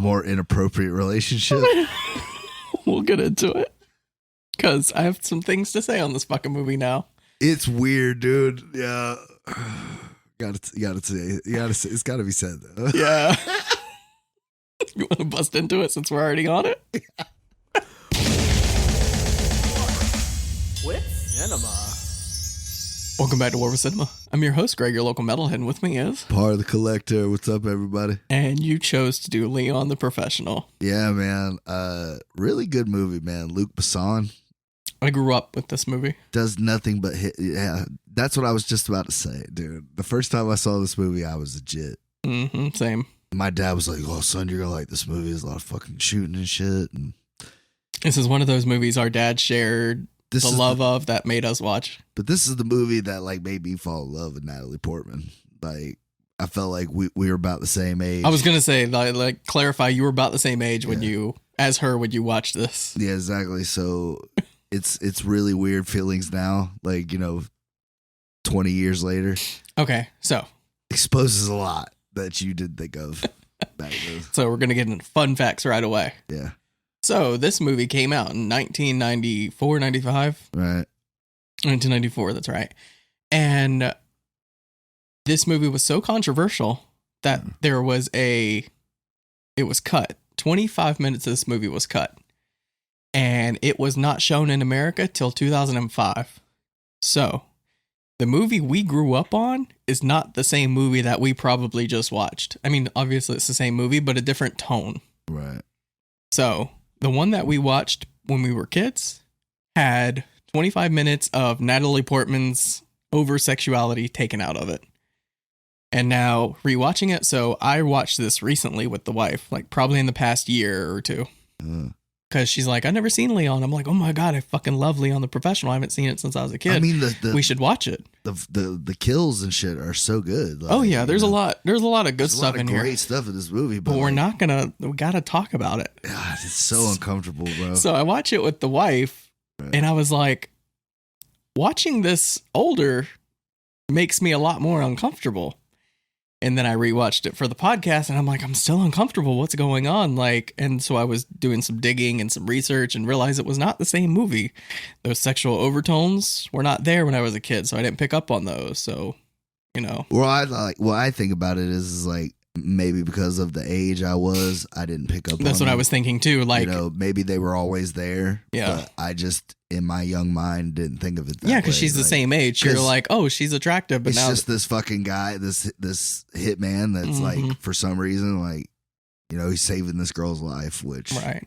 more inappropriate relationship. We'll get into it. Because I have some things to say on this fucking movie now. It's weird, dude. Yeah. Gotta say, it's gotta be said though. Yeah. You want to bust into it since we're already on it? With cinema. Welcome back to War with Cinema. I'm your host, Greg, your local metalhead, and with me is... Part of the Collector. What's up, everybody? And you chose to do Léon the Professional. Yeah, man. Really good movie, man. Luc Besson. I grew up with this movie. Does nothing but hit. Yeah, that's what I was just about to say, dude. The first time I saw this movie, I was legit. Mm-hmm, same. My dad was like, "Oh, son, you're gonna like this movie. There's a lot of fucking shooting and shit." And this is one of those movies our dad shared the love of that made us watch. But this is the movie that like made me fall in love with Natalie Portman. Like, I felt like we were about the same age. I was gonna say, like clarify, you were about the same age when you watched this. Yeah, exactly. So it's really weird feelings now. Like, 20 years later. Okay, so exposes a lot that you did think of back then. So we're gonna get into fun facts right away. Yeah. So this movie came out in 1994, 95? Right. 1994, that's right. And this movie was so controversial that it was cut. 25 minutes of this movie was cut. And it was not shown in America till 2005. So the movie we grew up on is not the same movie that we probably just watched. I mean, obviously it's the same movie, but a different tone. Right. So the one that we watched when we were kids had 25 minutes of Natalie Portman's over-sexuality taken out of it. And now rewatching it, so I watched this recently with the wife, like probably in the past year or two. Because she's like, I've never seen Léon. I'm like, oh my God, I fucking love Léon the Professional. I haven't seen it since I was a kid. I mean, we should watch it. The kills and shit are so good. Like, oh yeah, there's a lot of good stuff in here. Great stuff in this movie, but we gotta talk about it. God, it's so uncomfortable, bro. So I watch it with the wife, and I was like, watching this older makes me a lot more uncomfortable. And then I rewatched it for the podcast, and I'm like, I'm still uncomfortable. What's going on? Like, and so I was doing some digging and some research and realized it was not the same movie. Those sexual overtones were not there when I was a kid, so I didn't pick up on those. So, Well, I think about it is like maybe because of the age I didn't pick up. That's what I was thinking too. Like, maybe they were always there. Yeah, but I just in my young mind didn't think of it that way. Yeah, because she's the same age. You're like, oh, she's attractive, but it's now just this fucking guy, this hitman that's like, for some reason, like, he's saving this girl's life, which, right.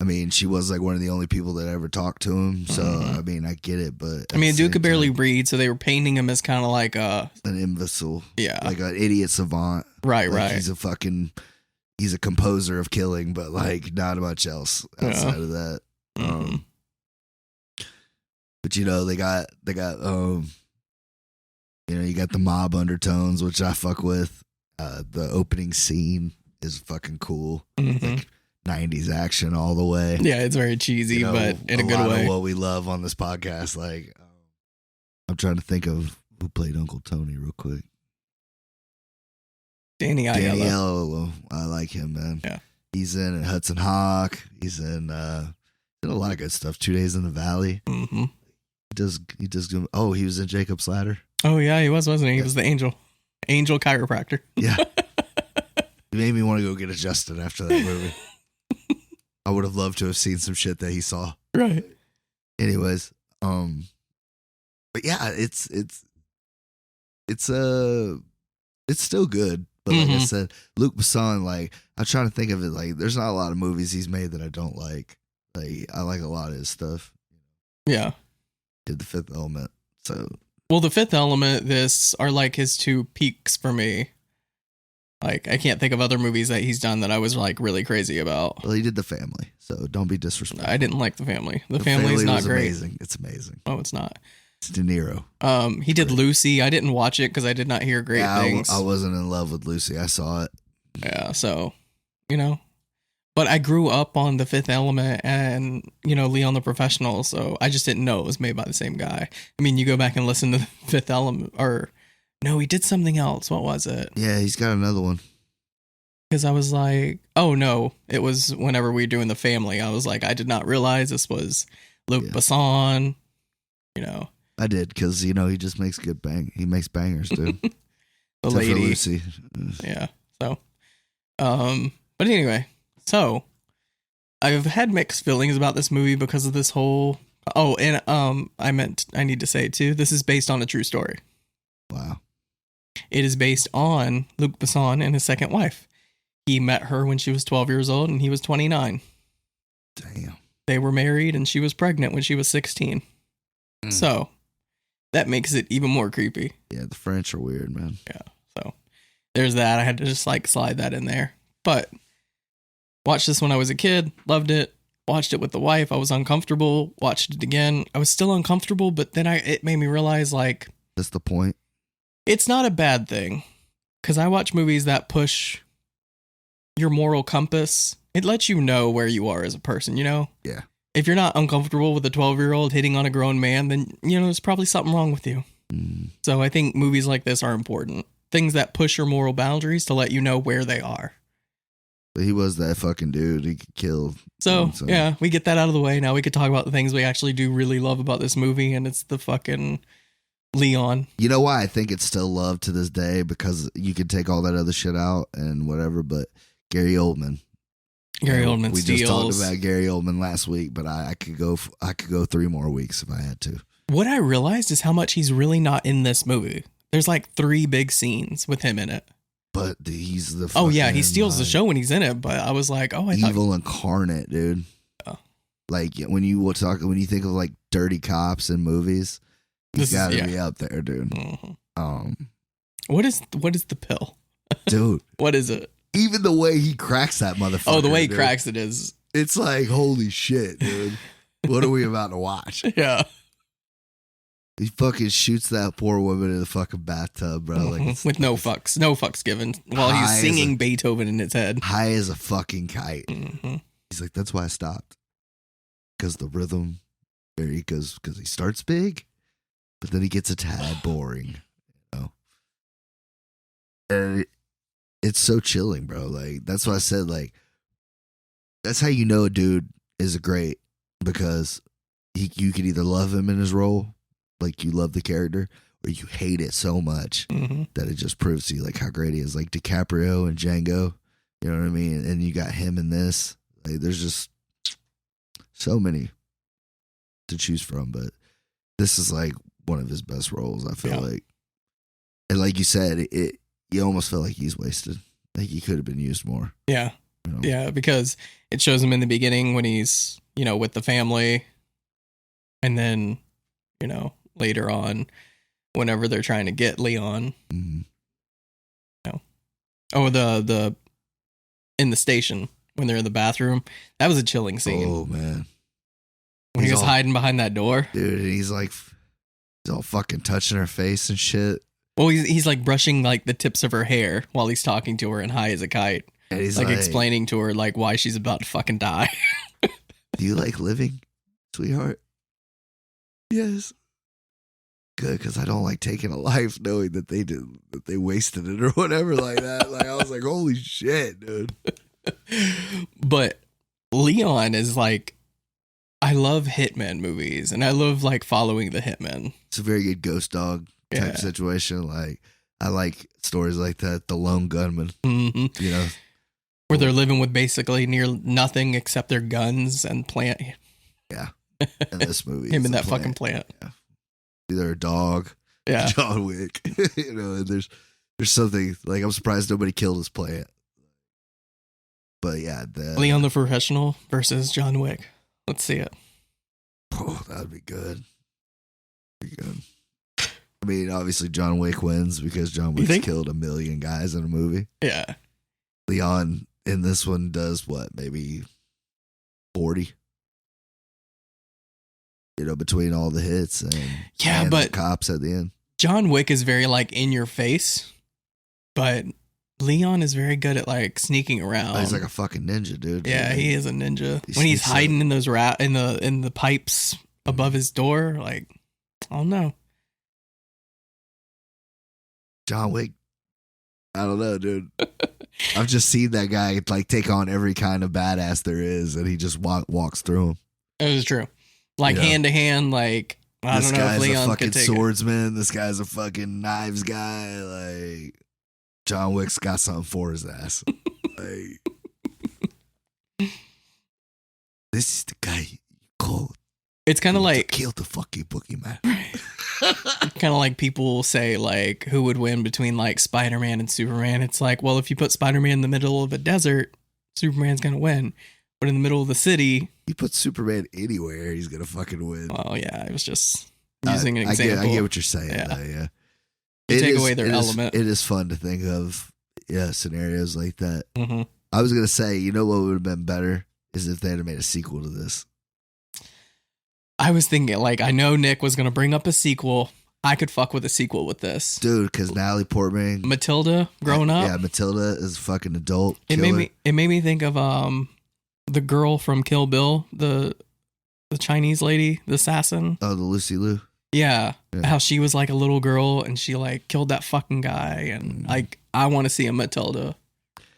I mean, she was like one of the only people that ever talked to him. So, I mean, I get it, but I mean, dude could barely read, so they were painting him as kind of like an imbecile. Yeah. Like an idiot savant. Right, like he's a composer of killing, but like not much else outside of that. But they got you got the mob undertones, which I fuck with. The opening scene is fucking cool. Like 90s action all the way. Yeah, it's very cheesy, but in a good lot way. Of what we love on this podcast. Like, I'm trying to think of who played Uncle Tony real quick. Danny Aiello. I like him, man. Yeah, he's in Hudson Hawk. He's in a lot of good stuff. 2 Days in the Valley. Mm-hmm. He does. Oh, he was in Jacob's Ladder. Oh yeah, he was, wasn't he? He was the angel chiropractor. Yeah. It made me want to go get adjusted after that movie. I would have loved to have seen some shit that he saw. Right. Anyways, but yeah, it's still good. But like I said, Luc Besson, like, I'm trying to think of it, like, there's not a lot of movies he's made that I don't like. Like, I like a lot of his stuff. Yeah. Did The Fifth Element. So, well, The Fifth Element, this are like his two peaks for me. Like, I can't think of other movies that he's done that I was like really crazy about. Well, he did The Family, so don't be disrespectful. I didn't like The Family. The Family's not great. Amazing. It's amazing. Oh, it's not. It's De Niro. He did Lucy. I didn't watch it because I did not hear great things. I wasn't in love with Lucy. I saw it. Yeah, so but I grew up on The Fifth Element and Léon the Professional, so I just didn't know it was made by the same guy. I mean, you go back and listen to The Fifth Element, or no, he did something else. What was it? Yeah, he's got another one. Because I was like, oh no, it was whenever we were doing The Family. I was like, I did not realize this was Luc Besson. You know, I did because he just makes he makes bangers, dude. the Except lady, for Lucy. Yeah. So, but anyway, so I've had mixed feelings about this movie because of this whole. Oh, and I need to say it too. This is based on a true story. Wow. It is based on Luc Besson and his second wife. He met her when she was 12 years old and he was 29. Damn. They were married and she was pregnant when she was 16. So that makes it even more creepy. Yeah, the French are weird, man. Yeah. So there's that. I had to just like slide that in there. But watched this when I was a kid, loved it. Watched it with the wife. I was uncomfortable. Watched it again. I was still uncomfortable, but then it made me realize like that's the point. It's not a bad thing because I watch movies that push your moral compass. It lets you know where you are as a person, you know? Yeah. If you're not uncomfortable with a 12-year-old hitting on a grown man, then, there's probably something wrong with you. So I think movies like this are important. Things that push your moral boundaries to let you know where they are. But he was that fucking dude. He could kill. So, yeah, we get that out of the way. Now we could talk about the things we actually do really love about this movie, and it's the fucking Léon. You know why I think it's still loved to this day? Because you could take all that other shit out and whatever, but Gary Oldman. Oldman We steals. just talked about Gary Oldman last week, but I could go 3 more weeks if I had to. What I realized is how much he's really not in this movie. There's like 3 big scenes with him in it. But he's the oh yeah, he steals the show when he's in it. But I was like, oh, I thought evil incarnate, dude. Yeah. Like when you think of like dirty cops in movies, he's got to be up there, dude. Mm-hmm. What is the pill, dude? What is it? Even the way he cracks that motherfucker. Oh, the way he cracks it is. It's like holy shit, dude. What are we about to watch? Yeah. He fucking shoots that poor woman in the fucking bathtub, bro. Like with no fucks given while he's singing Beethoven in his head. High as a fucking kite. Mm-hmm. He's like, that's why I stopped. Because the rhythm, because he starts big, but then he gets a tad boring, And it's so chilling, bro. Like that's why I said, like, that's how you know a dude is great, because you can either love him in his role, like you love the character, or you hate it so much that it just proves to you like how great he is. Like DiCaprio and Django, you know what I mean? And you got him in this. Like there's just so many to choose from, but this is like one of his best roles, I feel like. And like you said, you almost feel like he's wasted. Like he could have been used more. Yeah. Yeah, because it shows him in the beginning when he's, with the family, and then, later on, whenever they're trying to get Léon, the in the station when they're in the bathroom, that was a chilling scene. Oh man, when he was hiding behind that door, dude, and he's all fucking touching her face and shit. Well, he's like brushing like the tips of her hair while he's talking to her and high as a kite. And he's like explaining to her like why she's about to fucking die. Do you like living, sweetheart? Yes. Good, because I don't like taking a life knowing that they wasted it or whatever like that. Like I was like, holy shit, dude. But Léon is like, I love Hitman movies and I love like following the Hitman. It's a very good ghost dog type situation. Like I like stories like that. The Lone Gunman, where they're living with basically near nothing except their guns and plant. Yeah. In this movie, him in that fucking plant. Yeah. Either a dog, John Wick. And there's something like I'm surprised nobody killed his plant. But yeah, Léon the Professional versus John Wick. Let's see it. Oh, that'd be good. I mean, obviously John Wick wins because John Wick's killed 1 million guys in a movie. Yeah. Léon in this one does what, maybe 40? Between all the hits and but the cops at the end. John Wick is very like in your face, but Léon is very good at like sneaking around. Oh, he's like a fucking ninja, dude. Yeah, he is a ninja. When he's hiding in those in the pipes above his door, like I don't know. John Wick, I don't know, dude. I've just seen that guy like take on every kind of badass there is, and he just walks through them. It was true. Like hand to hand, like I don't know if Leon This guy's a fucking could take swordsman. This guy's a fucking knives guy. Like John Wick's got something for his ass. Like this is the guy you called. It's kind of like kill the fucking boogeyman. Kind of like people say, like, who would win between like Spider-Man and Superman? It's like, well, if you put Spider-Man in the middle of a desert, Superman's gonna win. But in the middle of the city, you put Superman anywhere, he's gonna fucking win. Well, yeah, it was just using an example. I get what you're saying. Yeah. Though, yeah. You take away their element. It is fun to think of, scenarios like that. Mm-hmm. I was gonna say, you know what would have been better is if they had made a sequel to this. I was thinking, like, I know Nick was gonna bring up a sequel. I could fuck with a sequel with this, dude. Because Natalie Portman, Matilda, grown up. Yeah, Matilda is a fucking adult. It made me think of the girl from Kill Bill, the Chinese lady, the assassin. Oh, the Lucy Liu. Yeah, how she was like a little girl and she like killed that fucking guy, and like I want to see a Matilda,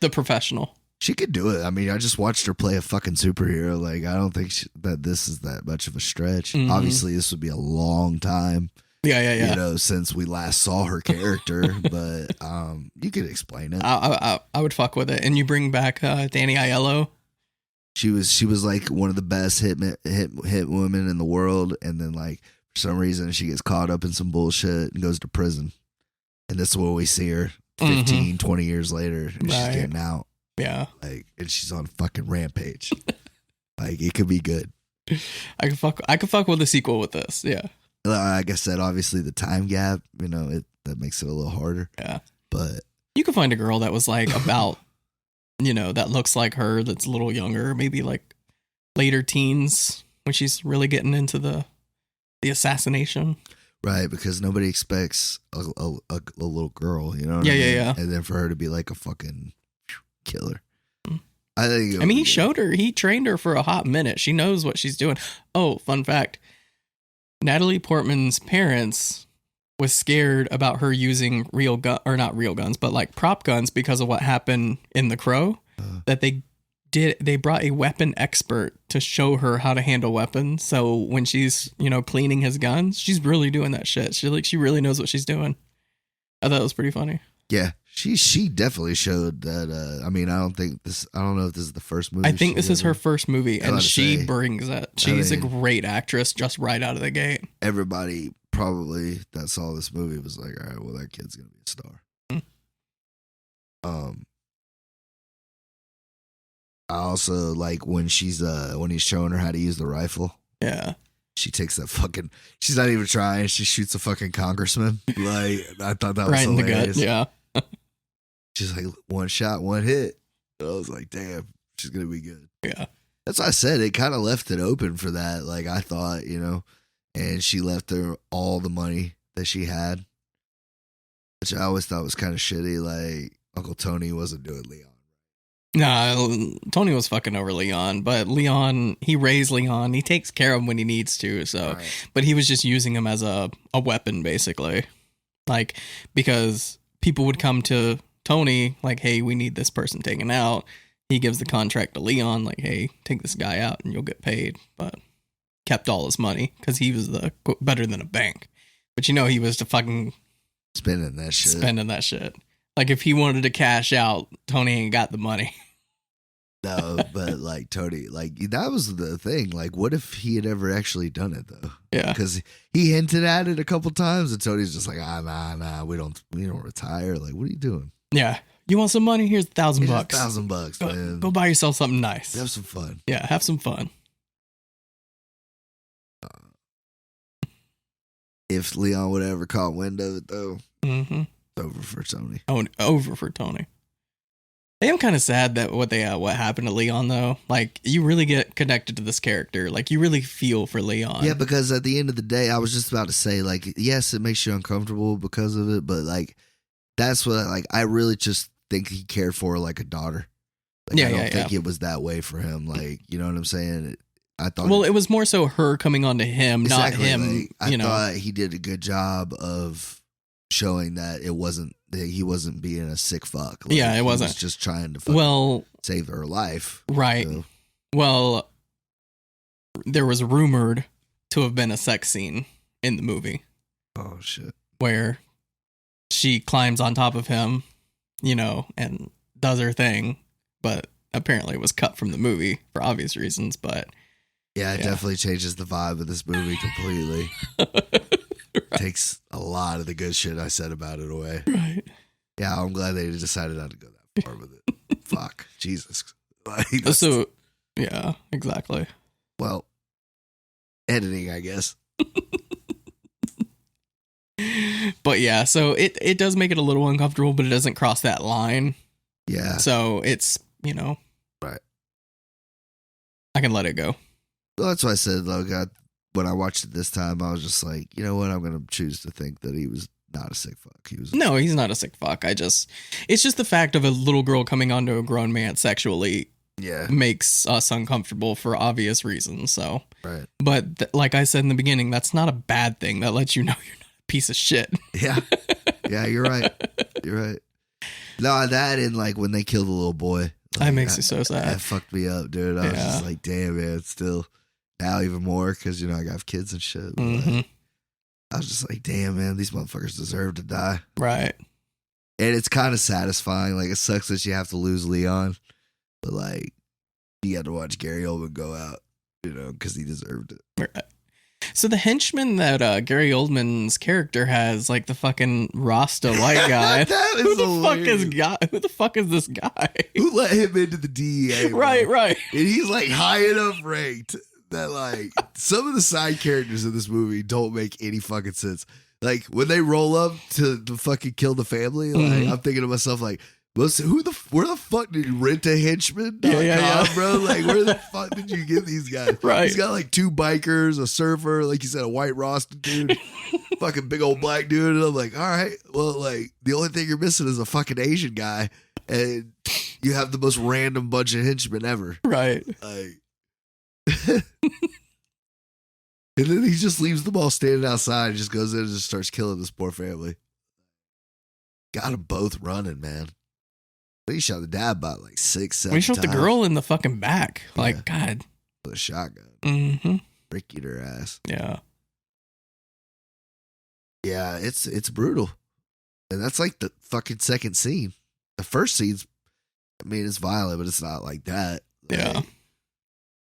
the professional. She could do it. I mean, I just watched her play a fucking superhero. Like, I don't think that this is that much of a stretch. Mm-hmm. Obviously, this would be a long time. Yeah. You know, since we last saw her character, but you could explain it. I would fuck with it. And you bring back Danny Aiello. She was like one of the best hit women in the world, and then like for some reason she gets caught up in some bullshit and goes to prison. And this is where we see her 15, 20 years later, and she's getting out. Yeah. Like, and she's on fucking rampage. Like, it could be good. I could fuck with a sequel with this. Yeah. Like I said, obviously the time gap, you know, that makes it a little harder. Yeah. But you could find a girl that was like about, you know, that looks like her, that's a little younger, maybe like later teens when she's really getting into the assassination. Right, because nobody expects a little girl, you know what I mean? Yeah. And then for her to be like a fucking killer. I mean, he showed her. He trained her for a hot minute. She knows what she's doing. Oh, fun fact. Natalie Portman's parents was scared about her using not real guns, but like prop guns because of what happened in The Crow. That they brought a weapon expert to show her how to handle weapons. So when she's, you know, cleaning his guns, she's really doing that shit. She really knows what she's doing. I thought it was pretty funny. Yeah, she definitely showed that. I mean, I don't know if this is the first movie. I think this is her first movie, and she brings it. She's a great actress just right out of the gate. Everybody probably that saw this movie was like, all right, well, that kid's gonna be a star. I also like when he's showing her how to use the rifle. Yeah. She takes that fucking. She's not even trying. She shoots a fucking congressman. Like, I thought that was right hilarious. In the gut. Yeah. She's like, one shot, one hit. I was like, damn, she's gonna be good. Yeah. That's why I said it kind of left it open for that. Like, I thought, you know, and she left her all the money that she had, which I always thought was kind of shitty. Like, Uncle Tony wasn't doing Leon. Nah, Tony was fucking over Leon, but Leon, he raised Leon. He takes care of him when he needs to. So, right. But he was just using him as a weapon, basically. Like, because people would come to Tony, like, hey, we need this person taken out. He gives the contract to Leon, like, hey, take this guy out and you'll get paid. But kept all his money because he was the better than a bank. But you know, he was the fucking spending that shit. Like, if he wanted to cash out, Tony ain't got the money. No, but like Tony, like that was the thing. Like, what if he had ever actually done it though? Yeah, because he hinted at it a couple times, and Tony's just like, nah, we don't retire. Like, what are you doing? Yeah, you want some money? Here's $1,000. $1,000, man. Go buy yourself something nice. Have some fun. Yeah, have some fun. If Leon would ever caught wind of it though, it's over for Tony. Oh, over for Tony. I am kind of sad that what happened to Leon though. Like, you really get connected to this character. Like, you really feel for Leon. Yeah, because at the end of the day, I was just about to say, like, yes, it makes you uncomfortable because of it, but like, that's what I really just think he cared for her like a daughter. Like, I don't think it was that way for him. Like, you know what I'm saying? I thought. Well, it was more so her coming on to him, exactly, not him. Like, I thought he did a good job of showing that it wasn't he wasn't being a sick fuck. Yeah, it wasn't. He was just trying to fucking save her life. Right. So. Well, there was rumored to have been a sex scene in the movie. Oh, shit. Where she climbs on top of him, and does her thing, but apparently it was cut from the movie for obvious reasons, but... Yeah, it definitely changes the vibe of this movie completely. Right. Takes a lot of the good shit I said about it away. Right. Yeah, I'm glad they decided not to go that far with it. Fuck. Jesus. So, yeah, exactly. Well, editing, I guess. But yeah, so it does make it a little uncomfortable, but it doesn't cross that line. Yeah. So it's, Right. I can let it go. Well, that's why I said, God, when I watched it this time, I was just like, you know what? I'm going to choose to think that he was not a sick fuck. No, he's not a sick fuck. It's just the fact of a little girl coming onto a grown man sexually makes us uncomfortable for obvious reasons. So, right. But like I said in the beginning, that's not a bad thing. That lets you know you're not a piece of shit. Yeah. Yeah, you're right. You're right. No, that and like when they kill the little boy. That makes me so sad. That fucked me up, dude. I was just like, damn, man, still now even more because, I got kids and shit. Mm-hmm. I was just like, damn, man, these motherfuckers deserve to die. Right. And it's kind of satisfying. Like, it sucks that you have to lose Leon, but like, you got to watch Gary Oldman go out, because he deserved it. Right. So the henchman that Gary Oldman's character has, like the fucking Rasta white guy. Who the fuck is this guy? Who let him into the DEA? Right. And he's like high enough ranked that like some of the side characters in this movie don't make any fucking sense. Like when they roll up to fucking kill the family, like I'm thinking to myself like, where the fuck did you rent a henchman? Yeah. Bro. Like, where the fuck did you get these guys? Right. He's got like 2 bikers, a surfer, like you said, a white Rasta dude, fucking big old black dude. And I'm like, all right, well, like the only thing you're missing is a fucking Asian guy, and you have the most random bunch of henchmen ever. Right. Like, and then he just leaves them all standing outside and just goes in and just starts killing this poor family. Got them both running, man. He shot the dad about like 6, 7 We shot times. the girl in the fucking back. Like, Yeah. God. With a shotgun. Mm-hmm. Rickied her ass. Yeah. Yeah, it's brutal. And that's like the fucking second scene. The first scene's, it's violent, but it's not like that. Yeah. Like,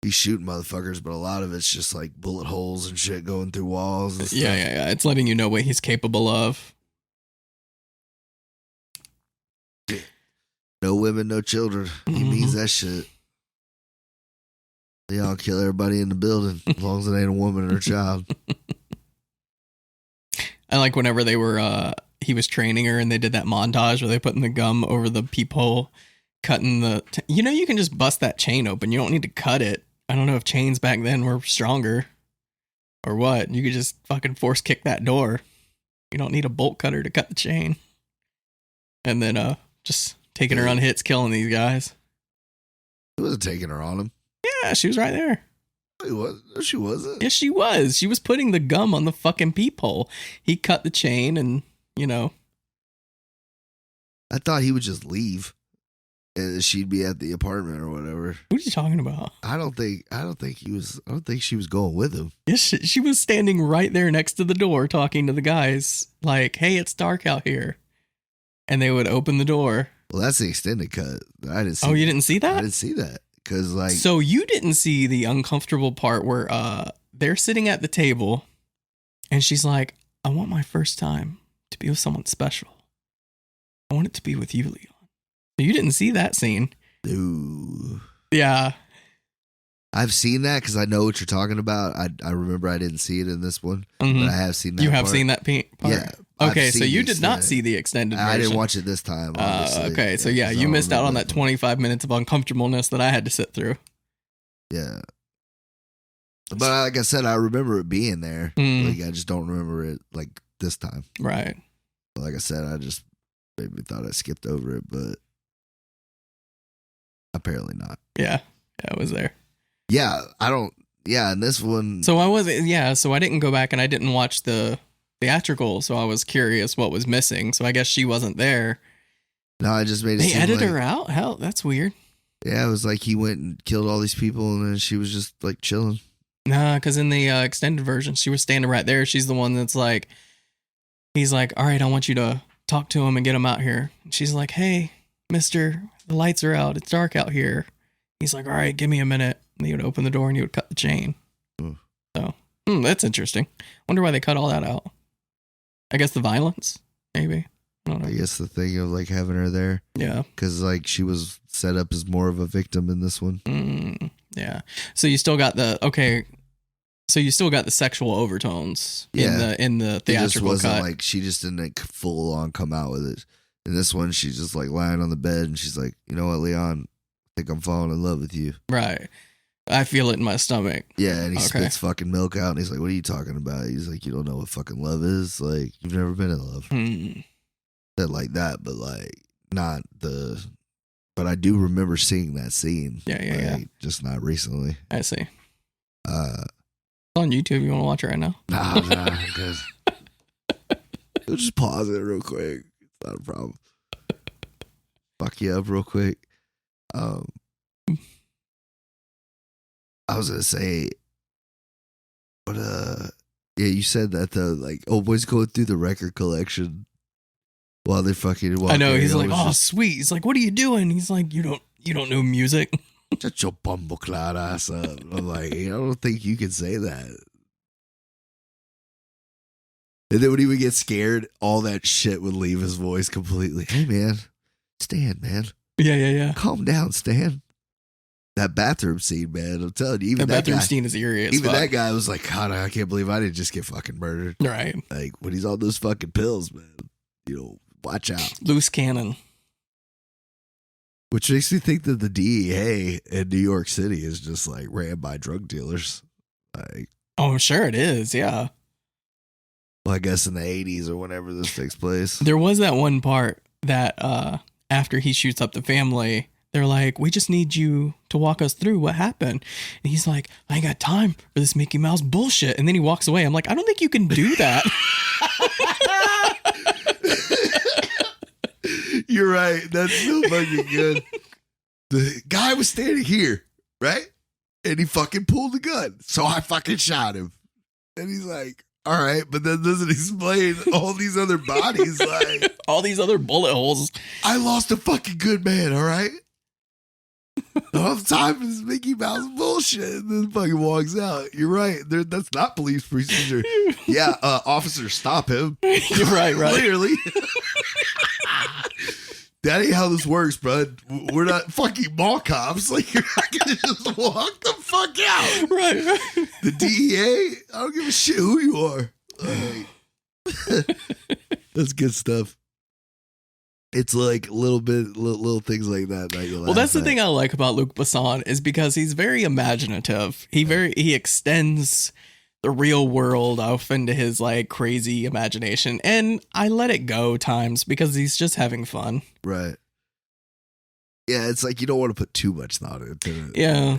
he's shooting motherfuckers, but a lot of it's just like bullet holes and shit going through walls and stuff. Yeah. It's letting you know what he's capable of. No women, no children. He means that shit. They all kill everybody in the building as long as it ain't a woman or a child. I like whenever they were, he was training her and they did that montage where they putting the gum over the peephole, cutting you can just bust that chain open. You don't need to cut it. I don't know if chains back then were stronger or what. You could just fucking force kick that door. You don't need a bolt cutter to cut the chain. And then, just taking her on hits, killing these guys. He wasn't taking her on him. Yeah, she was right there. He was. No, she wasn't. Yes, she was. She was putting the gum on the fucking peephole. He cut the chain and, I thought he would just leave and she'd be at the apartment or whatever. What are you talking about? I don't think she was going with him. Yes, she was standing right there next to the door talking to the guys like, hey, it's dark out here. And they would open the door. Well, that's the extended cut. I didn't see. Oh, you didn't see that? I didn't see that because like. So you didn't see the uncomfortable part where they're sitting at the table, and she's like, "I want my first time to be with someone special. I want it to be with you, Leon." So you didn't see that scene. Ooh. Yeah. I've seen that because I know what you're talking about. I remember I didn't see it in this one, but I have seen that. You have part. seen that part? Yeah. Okay, so you did not see the extended version. I didn't watch it this time. Okay, so yeah, you missed out on that 25 minutes of uncomfortableness that I had to sit through. Yeah. But like I said, I remember it being there. Like I just don't remember it like this time. Right. Like I said, I just maybe thought I skipped over it, but apparently not. Yeah, it was there. Yeah, and this one. So I wasn't. Yeah, so I didn't go back and I didn't watch the theatrical, so I was curious what was missing. So I guess she wasn't there. No, I just made it They seem edited like, her out? Hell, that's weird. yeah, it was like he went and killed all these people, and then she was just like chilling. Nah, because in the extended version, she was standing right there. She's the one that's like, he's like, all right, I want you to talk to him and get him out here. And she's like, hey, mister, the lights are out. It's dark out here. He's like, all right, give me a minute. And he would open the door and he would cut the chain. So, that's interesting. Wonder why they cut all that out. I guess the violence, maybe. I don't know. I guess the thing of like having her there. Yeah. Because like she was set up as more of a victim in this one. Yeah. So you still got the sexual overtones in the It theatrical just wasn't cut. like she just didn't like, full on come out with it. In this one, she's just like lying on the bed and she's like, you know what, Leon, I think I'm falling in love with you. Right. I feel it in my stomach. Yeah, and he Okay. spits fucking milk out and he's like, what are you talking about? He's like, you don't know what fucking love is? Like, you've never been in love. That like that, but like not the. But I do remember seeing that scene. Yeah. Just not recently. I see. It's on YouTube. You want to watch it right now? Nah, because we'll just pause it real quick. It's not a problem. Fuck you up real quick. I was gonna say, but yeah, you said that though. Like, old boy's going through the record collection while they're fucking. I know. He's like, oh, sweet. He's like, what are you doing? He's like, you don't know music. Shut your bumbleclad ass up. I'm like, I don't think you can say that. And then when he would get scared, all that shit would leave his voice completely. Hey, man. Stan, man. Yeah. Calm down, Stan. That bathroom scene, man. I'm telling you, even The that bathroom guy, scene is eerie as even fuck. that guy was like, God, I can't believe I didn't just get fucking murdered. Right. Like, when he's on those fucking pills, man, watch out. Loose cannon. Which makes me think that the DEA in New York City is just like ran by drug dealers. Like, Oh, I'm sure it is. Yeah. well, I guess in the 80s or whenever this takes place. There was that one part that after he shoots up the family, they're like, we just need you to walk us through what happened. And he's like, I ain't got time for this Mickey Mouse bullshit. And then he walks away. I'm like, I don't think you can do that. You're right. That's so fucking good. The guy was standing here, right? And he fucking pulled the gun. So I fucking shot him. And he's like, all right, but that doesn't explain all these other bodies. Like, All these other bullet holes. I lost a fucking good man, all right? All the time for this Mickey Mouse bullshit. And then fucking walks out. You're right. That's not police procedure. Yeah, officer, stop him. You're right. Clearly. That ain't how this works, bud. We're not fucking mall cops. Like, you're not gonna just walk the fuck out. Right. The DEA, I don't give a shit who you are. Like, that's good stuff. It's like little things like that. Well, that's the thing I like about Luc Besson is because he's very imaginative. He extends the real world off into his like crazy imagination, and I let it go times because he's just having fun. Right. Yeah, it's like you don't want to put too much thought into it. Yeah.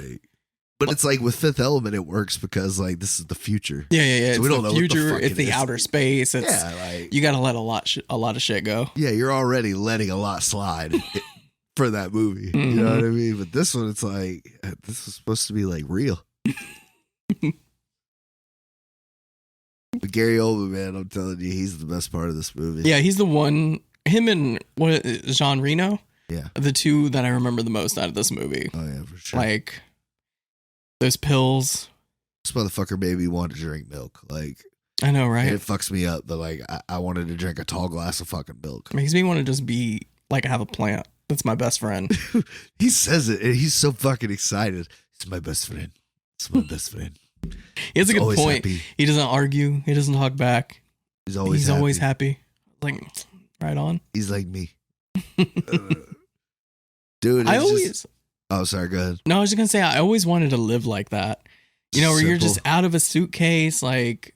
But it's like with Fifth Element, it works because like this is the future. Yeah. So it's we don't the know what the future. fuck It's it the is. outer space. It's, Yeah, like you got to let a lot of shit go. yeah, you're already letting a lot slide for that movie. You know what I mean? But this one, it's like this is supposed to be like real. But Gary Oldman, man, I'm telling you, he's the best part of this movie. Yeah, he's the one. Him and Jean Reno. Yeah. Are the two that I remember the most out of this movie. Oh yeah, for sure. Like those pills. This motherfucker made me want to drink milk. Like, I know, right? and it fucks me up, but like I wanted to drink a tall glass of fucking milk. Makes me want to just be like have a plant. That's my best friend. He says it, and he's so fucking excited. It's my best friend. It's my best friend. He has a He's good always point. happy. He doesn't argue. He doesn't talk back. He's always He's happy. always happy. Like, right on. He's like me. Dude, I it's always. just, oh, sorry, go ahead. No, I was just gonna say I always wanted to live like that. You know, where you're just Simple. out of a suitcase, like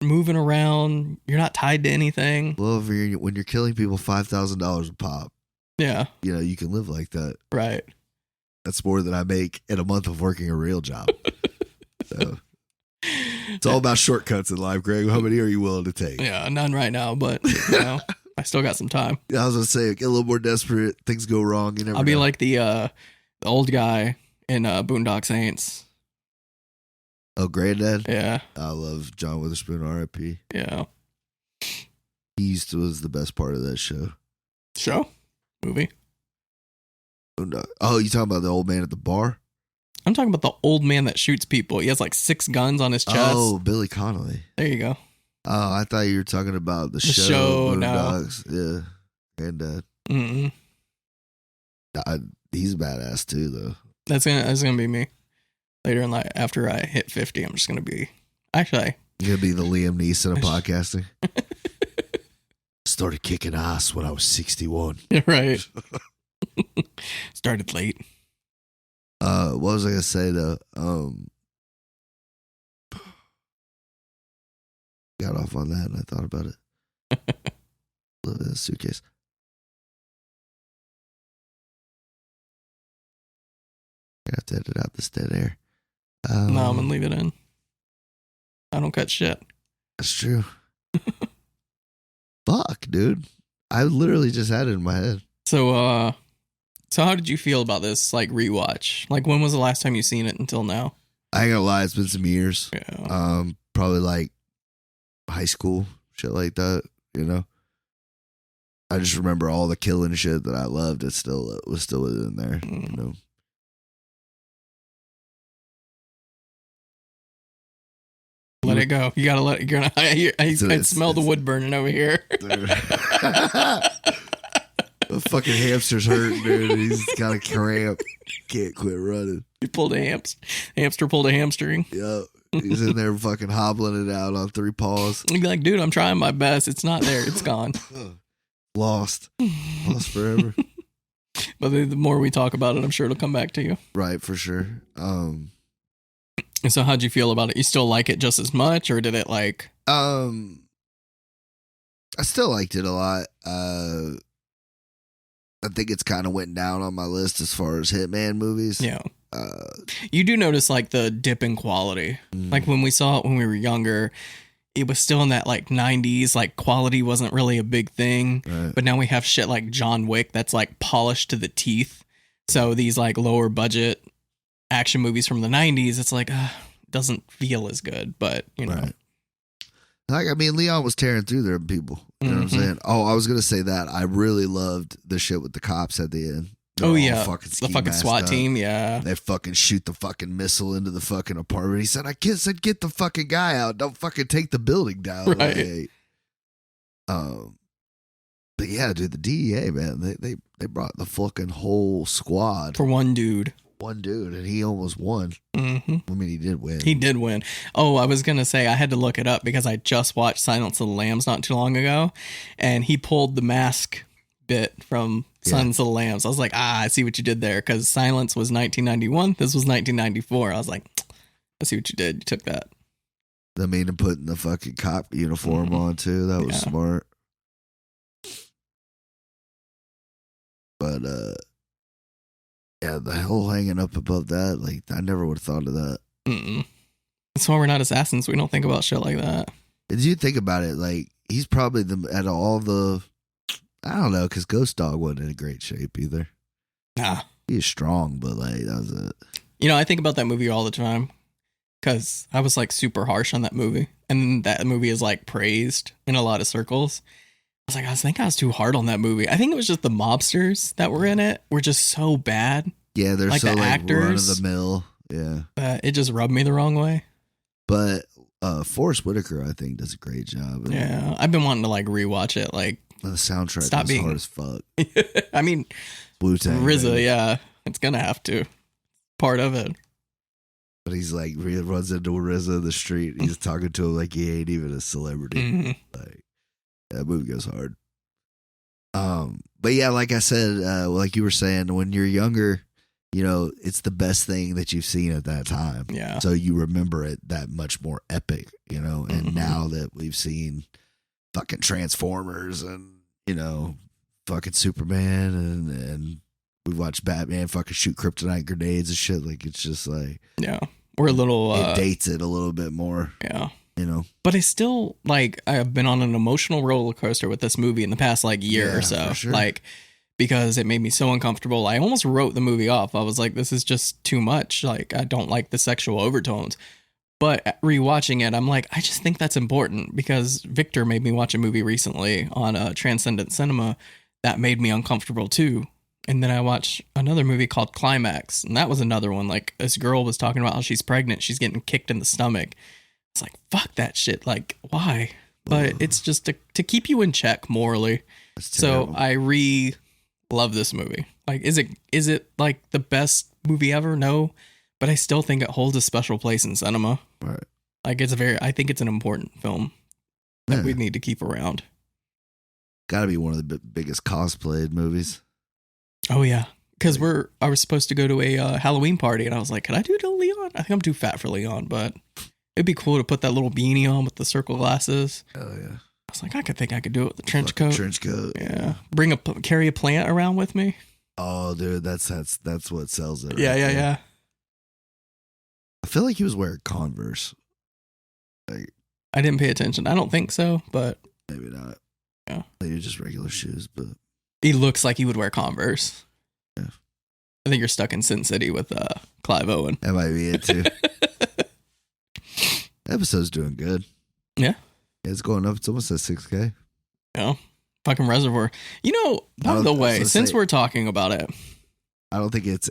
moving around. You're not tied to anything. Well, when you're killing people $5,000 a pop, Yeah. you know, you can live like that. Right. That's more than I make in a month of working a real job. So It's all about shortcuts in life, Greg. How many are you willing to take? Yeah, none right now, but I still got some time. I was gonna say, get a little more desperate. Things go wrong. You never I'll be know. like the old guy in Boondock Saints. Oh, Granddad. Yeah, I love John Witherspoon. R.I.P. yeah. He was the best part of that show. Show movie. Oh, you talking about the old man at the bar? I'm talking about the old man that shoots people. He has like 6 guns on his chest. Oh, Billy Connolly. There you go. Oh, I thought you were talking about the show. Boondocks. No. Yeah, Granddad. Mm-mm. He's badass too, though. That's gonna be me later in life. After I hit 50, I'm just gonna be. Actually, you're gonna be the Liam Neeson of podcasting. Started kicking ass when I was 61. Right. Started late. What was I gonna say though? Got off on that and I thought about it. Live in a suitcase. I have to edit out this dead air. No, I'm gonna leave it in. I don't cut shit. That's true. Fuck, dude. I literally just had it in my head. So how did you feel about this, like, rewatch? Like, when was the last time you seen it until now? I ain't gonna lie, it's been some years. Yeah. Probably like high school, shit like that, you know? I just remember all the killing shit that I loved. It was still in there, you know? Let it go. You gotta let it go. I smell the wood burning over here. The fucking hamster's hurting, dude. He's got a cramp. Can't quit running. You pulled a hamster pulled a hamstring. Yep. He's in there fucking hobbling it out on 3 paws. You'd be like, dude, I'm trying my best. It's not there. It's gone. Lost forever. But the more we talk about it, I'm sure it'll come back to you. Right, for sure. So how'd you feel about it? You still like it just as much, or did it like... I still liked it a lot. I think it's kind of went down on my list as far as Hitman movies. Yeah. You do notice like the dip in quality. Like when we saw it when we were younger, it was still in that like 90s, like quality wasn't really a big thing. Right. But now we have shit like John Wick that's like polished to the teeth. So these like lower budget action movies from the 90s, it's like, doesn't feel as good, but you know. Right. Like, I mean, Léon was tearing through there, people. You know what I'm saying? Oh, I was going to say that. I really loved the shit with the cops at the end. Oh, yeah. The fucking SWAT team, yeah. They fucking shoot the fucking missile into the fucking apartment. He said, said, get the fucking guy out. Don't fucking take the building down. Right. But yeah, dude, the DEA, man, they brought the fucking whole squad. For one dude. And he almost won. Mm-hmm. I mean, he did win. He did win. Oh, I was going to say, I had to look it up because I just watched Silence of the Lambs not too long ago, and he pulled the mask bit from Silence of the Lambs. I was like, I see what you did there, because Silence was 1991, this was 1994. I was like, I see what you did. You took that. I mean, and putting the fucking cop uniform on, too. That was smart. But, yeah, the whole hanging up above that, like, I never would have thought of that. Mm-mm. That's why we're not assassins. We don't think about shit like that. Did you think about it? Like, he's probably at all the, I don't know, because Ghost Dog wasn't in great shape either. Nah. He was strong, but, like, that was it. You know, I think about that movie all the time because I was, like, super harsh on that movie. And that movie is, like, praised in a lot of circles. I think I was too hard on that movie. I think it was just the mobsters that were in it were just so bad. Yeah, they're like so the like actors, run of the mill. Yeah, it just rubbed me the wrong way. But Forrest Whitaker, I think, does a great job. Yeah, I've been wanting to like rewatch it. Like the soundtrack is hard as fuck. I mean, Wu-Tang, RZA, baby. yeah, it's gonna have to part of it. But he's like runs into RZA in the street. He's talking to him like he ain't even a celebrity. Mm-hmm. Like that movie goes hard. But yeah, like I said, like you were saying, when you're younger, you know, it's the best thing that you've seen at that time. Yeah. So you remember it that much more epic, you know, and now that we've seen fucking Transformers and, you know, fucking Superman and we watched Batman fucking shoot kryptonite grenades and shit, like it's just like, yeah. We're a little it dates it a little bit more. Yeah. You know. But I still like I've been on an emotional roller coaster with this movie in the past like year or so. For sure. Like because it made me so uncomfortable. I almost wrote the movie off. I was like, this is just too much. Like I don't like the sexual overtones. But rewatching it, I'm like, I just think that's important because Victor made me watch a movie recently on Transcendent Cinema that made me uncomfortable too. And then I watched another movie called Climax, and that was another one. Like this girl was talking about how she's pregnant, she's getting kicked in the stomach. It's like, fuck that shit. Like, why? But it's just to keep you in check morally. So I love this movie. Like, is it like the best movie ever? No. But I still think it holds a special place in cinema. Right. Like I think it's an important film that we need to keep around. Gotta be one of the biggest cosplayed movies. Oh yeah. Because I was supposed to go to a Halloween party and I was like, can I do it to Leon? I think I'm too fat for Leon, but it'd be cool to put that little beanie on with the circle glasses. Oh yeah. I was like, I think I could do it with the trench coat. Trench coat. Yeah. Carry a plant around with me. Oh dude, that's what sells it. Yeah. I feel like he was wearing Converse. Like, I didn't pay attention. I don't think so, but maybe not. Yeah. Maybe just regular shoes, but he looks like he would wear Converse. Yeah. I think you're stuck in Sin City with Clive Owen. That might be it too. Episode's doing good. Yeah. It's going up. It's almost at 6K. Yeah. Fucking Reservoir. You know, by the way, since we're talking about it, I don't think it's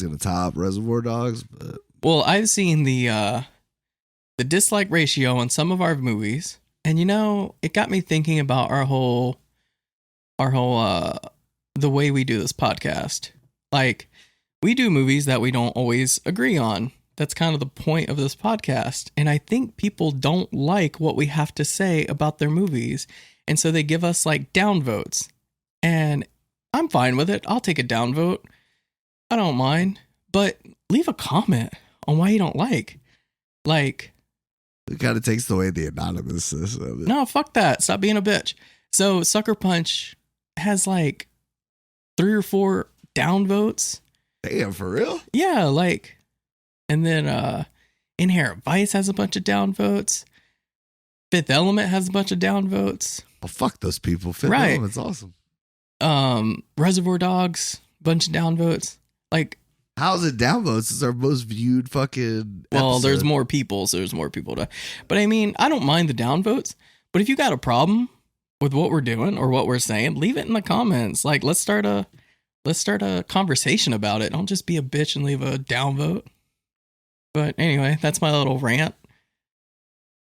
gonna top Reservoir Dogs, but well, I've seen the dislike ratio on some of our movies, and you know, it got me thinking about our whole the way we do this podcast. Like, we do movies that we don't always agree on. That's kind of the point of this podcast. And I think people don't like what we have to say about their movies. And so they give us like downvotes. And I'm fine with it. I'll take a downvote. I don't mind. But leave a comment on why you don't like. Like, it kind of takes away the anonymousness of it. No, fuck that. Stop being a bitch. So Sucker Punch has like 3 or 4 downvotes. Damn, for real? Yeah, like, and then Inherent Vice has a bunch of downvotes. Fifth Element has a bunch of downvotes. Oh, fuck those people. Fifth Element's awesome. Reservoir Dogs, bunch of downvotes. Like, how's it downvotes? It's our most viewed fucking well, episode. there's more people, so there's more people to. But I mean, I don't mind the downvotes. But if you got a problem with what we're doing or what we're saying, leave it in the comments. Like, let's start a conversation about it. Don't just be a bitch and leave a downvote. But anyway, that's my little rant.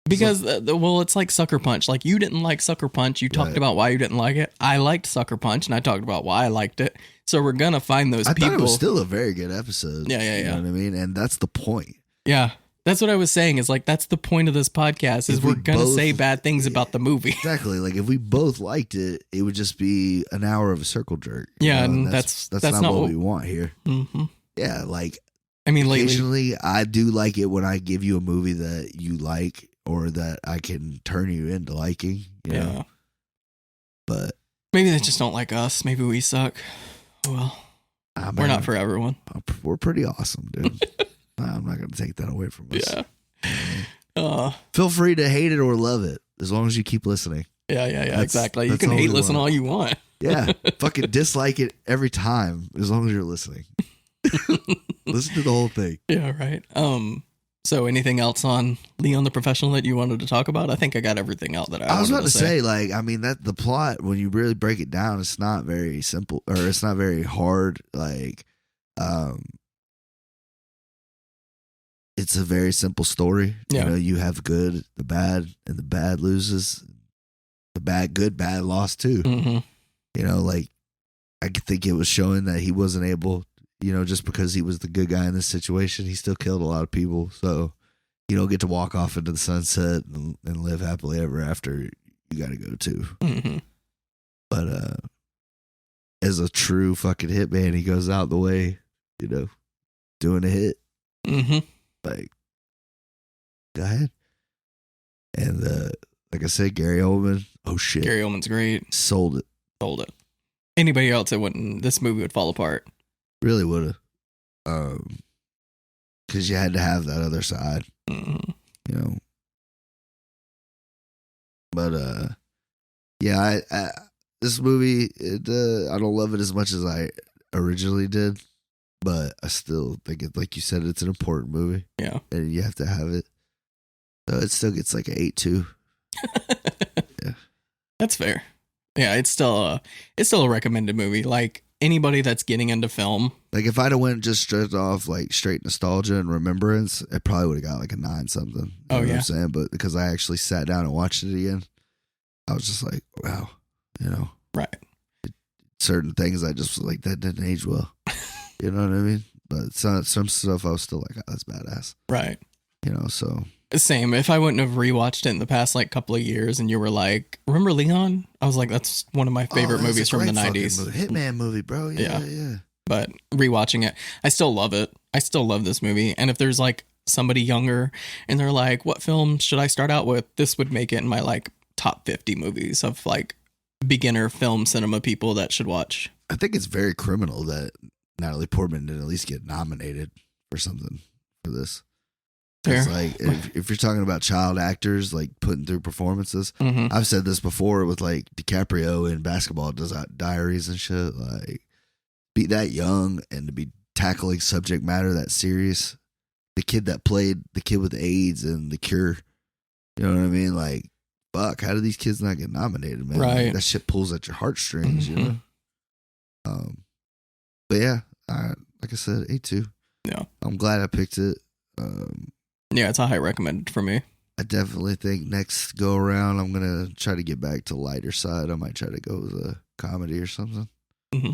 Because, well, it's like Sucker Punch. Like, you didn't like Sucker Punch. You talked about why you didn't like it. I liked Sucker Punch, and I talked about why I liked it. So we're going to find those people. I thought it was still a very good episode. Yeah. You know what I mean? And that's the point. Yeah. That's what I was saying. Is like, that's the point of this podcast, is we're going to say bad things about the movie. Exactly. Like, if we both liked it, it would just be an hour of a circle jerk. Yeah, and that's not what we want here. Mm-hmm. Yeah, like, I mean, occasionally I do like it when I give you a movie that you like or that I can turn you into liking, you know? But maybe they just don't like us. Maybe we suck. Well, we're not for everyone. We're pretty awesome, dude. I'm not going to take that away from us. Yeah. Feel free to hate it or love it as long as you keep listening. Yeah, exactly. You can hate listen all you want. Yeah. Fucking dislike it every time as long as you're listening. Listen to the whole thing. Yeah, right. So anything else on Leon the Professional that you wanted to talk about? I think I got everything out that I was about to say. Like, I mean, that the plot, when you really break it down, it's not very simple, or it's not very hard. Like, it's a very simple story. Yeah. You know, you have good, the bad, and the bad loses. The bad, good, bad lost too. Mm-hmm. You know, like, I think it was showing that he wasn't able, you know, just because he was the good guy in this situation, he still killed a lot of people. So you don't get to walk off into the sunset and live happily ever after. You got to go too. Mm-hmm. But as a true fucking hitman, he goes out the way, you know, doing a hit. Mm-hmm. Like, go ahead. And like I said, Gary Oldman. Oh shit, Gary Oldman's great. Sold it. Anybody else, it wouldn't. This movie would fall apart. Really would have. because you had to have that other side, Mhm. you know. But yeah, this movie, I don't love it as much as I originally did, but I still think it, like you said, it's an important movie, Yeah. and you have to have it. So it still gets like an 8.2. Yeah, That's fair. Yeah, it's still a recommended movie. Like anybody that's getting into film. like if I'd have went just straight off like straight nostalgia and remembrance, it probably would have got like a 9 something. You know what I'm saying? But because I actually sat down and watched it again, I was just like, wow, you know, Right. certain things I just was like, that didn't age well. You know what I mean? But some stuff I was still like, oh, that's badass. Right. You know, so Same. If I wouldn't have rewatched it in the past like couple of years and you were like, remember Leon? I was like, that's one of my favorite that's movies a from the great fucking 90s. movie. Hitman movie, bro. Yeah. But rewatching it, I still love it. I still love this movie. And if there's like somebody younger and they're like, what film should I start out with? This would make it in my like top 50 movies of like beginner film cinema people that should watch. I think it's very criminal that Natalie Portman didn't at least get nominated for something for this. It's like if you're talking about child actors like putting through performances, I've said this before with like DiCaprio in Basketball Diaries and shit. Like, be that young and to be tackling subject matter that serious. The kid that played the kid with AIDS and The Cure, you know what I mean? Like, fuck, how do these kids not get nominated, man? Right. Like, that shit pulls at your heartstrings, you know. But yeah, like I said, 8.2. Yeah, I'm glad I picked it. yeah, it's a high recommended for me. I definitely think next go around, I'm gonna try to get back to lighter side. I might try to go with a comedy or something. Mm-hmm.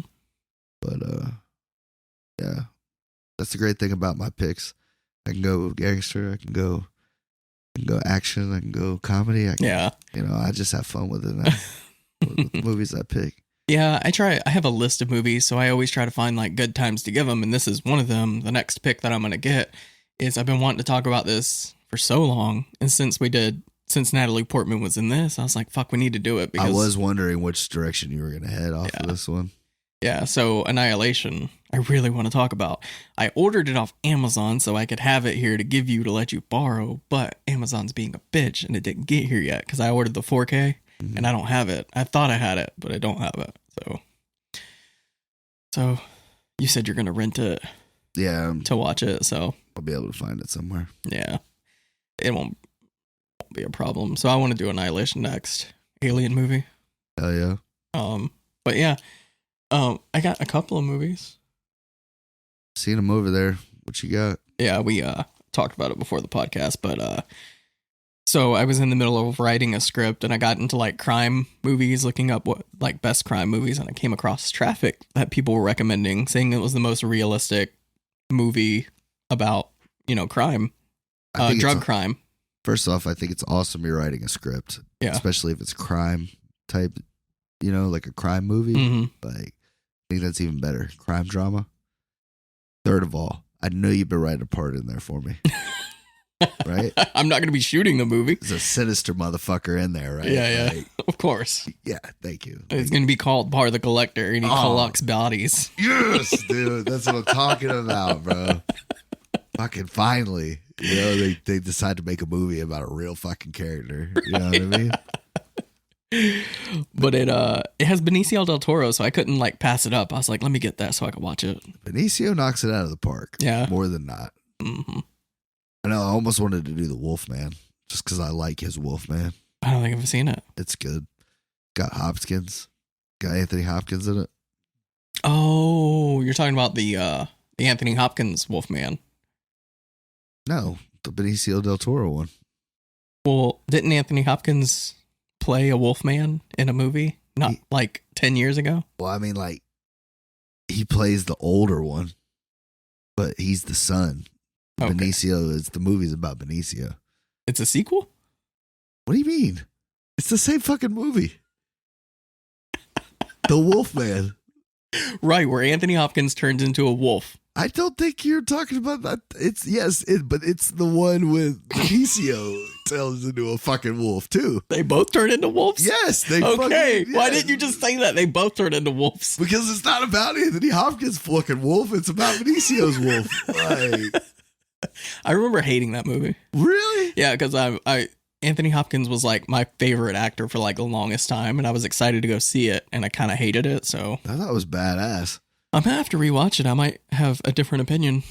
But yeah, that's the great thing about my picks. I can go gangster. I can go action. I can go comedy. I just have fun with it now. with the movies I pick. Yeah, I have a list of movies, so I always try to find like good times to give them, and this is one of them. The next pick that I'm gonna get is I've been wanting to talk about this for so long, and since Natalie Portman was in this, I was like, fuck, we need to do it. Because I was wondering which direction you were gonna head off of this one. Yeah, so Annihilation, I really want to talk about. I ordered it off Amazon so I could have it here to give you to let you borrow, but Amazon's being a bitch and it didn't get here yet because I ordered the 4K and I don't have it. I thought I had it, but I don't have it. So you said you're going to rent it to watch it, so I'll be able to find it somewhere. Yeah, it won't be a problem. So I want to do Annihilation next. Alien movie. Hell yeah. But yeah. I got a couple of movies. Seen them over there. What you got? Yeah, we talked about it before the podcast, but so I was in the middle of writing a script and I got into like crime movies, looking up what like best crime movies, and I came across Traffic that people were recommending, saying it was the most realistic movie about, crime, drug crime. First off, I think it's awesome you're writing a script. Yeah. Especially if it's crime type, like a crime movie. Mm-hmm. Like, I think that's even better. Crime drama. Third of all, I know you've been writing a part in there for me. Right? I'm not going to be shooting the movie. There's a sinister motherfucker in there, right? Yeah. Like, of course. Yeah, thank you. It's going to be called Bar the Collector, and he collects bodies. Yes, dude. That's what I'm talking about, bro. Fucking finally. They decide to make a movie about a real fucking character. You know what I mean? But it has Benicio del Toro, so I couldn't like pass it up. I was like, let me get that so I could watch it. Benicio knocks it out of the park. Yeah. More than not. Mm-hmm. I know, I almost wanted to do the Wolfman just because I like his Wolfman. I don't think I've seen it. It's good. Got Hopkins. Got Anthony Hopkins in it. Oh, you're talking about the Anthony Hopkins Wolfman. No, the Benicio del Toro one. Well, didn't Anthony Hopkins play a Wolfman in a movie like 10 years ago? Well, I mean, like, he plays the older one, but he's the son. Okay. Benicio the movie's about Benicio. It's a sequel? What do you mean? It's the same fucking movie. The Wolfman. Right, where Anthony Hopkins turns into a wolf. I don't think you're talking about that. But it's the one with Benicio turns into a fucking wolf too. They both turn into wolves? Yes, they okay, why didn't you just say that? They both turn into wolves. Because it's not about Anthony Hopkins' fucking wolf. It's about Benicio's wolf. Like, I remember hating that movie. Really? Yeah, because I Anthony Hopkins was like my favorite actor for like the longest time, and I was excited to go see it, and I kind of hated it. So I thought it was badass. I'm gonna have to rewatch it. I might have a different opinion,